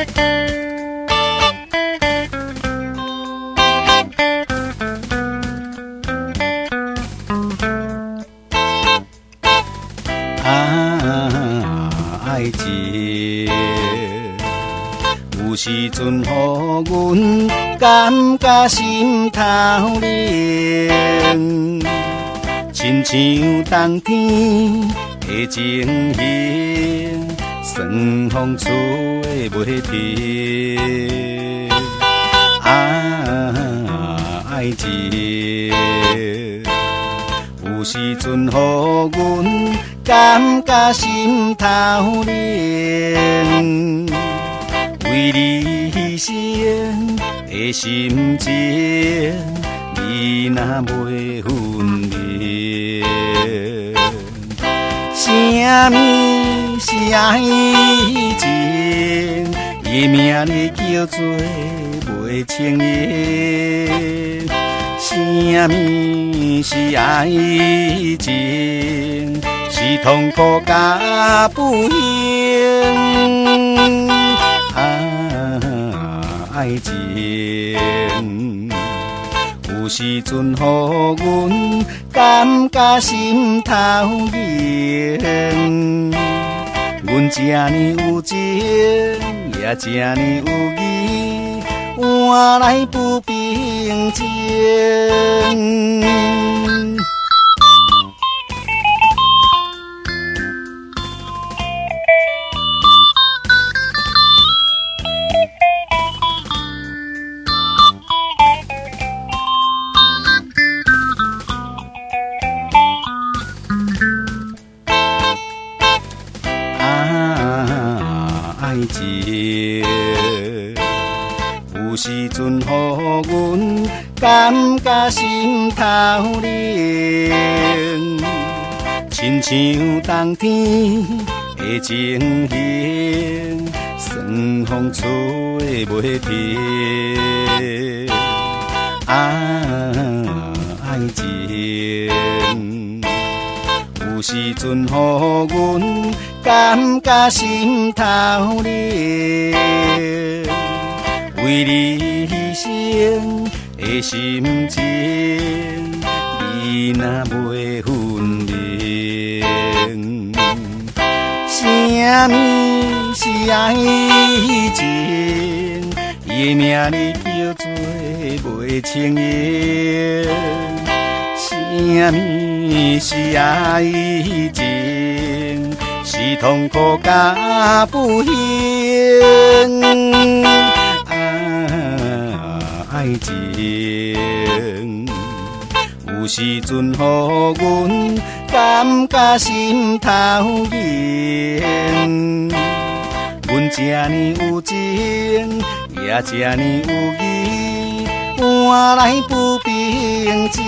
爱情有时阵，予阮感觉心头冷，亲像冬天的情形，酸风吹袂停。爱情有时阵，予阮感觉心头冷，为你牺牲的心情，你若袂分明。啥物是爱情？伊名你叫做袂情愿。啥物是爱情？是痛苦甲不幸。爱情有时阵，予阮感觉心头热。阮这呢有情，也这呢有义，换来不平静。爱情有时阵，予阮感觉心头冷，亲像冬天的情形，酸风吹袂停。爱情有时阵，予阮感觉心头热，为你牺牲的心情，你若袂分明。啥物是爱情？伊的名你叫做袂情愿。啥物是爱情？是痛苦甲不幸。爱情有时阵，予阮感觉心头热。阮这呢有情，也这呢有义，换来不平静。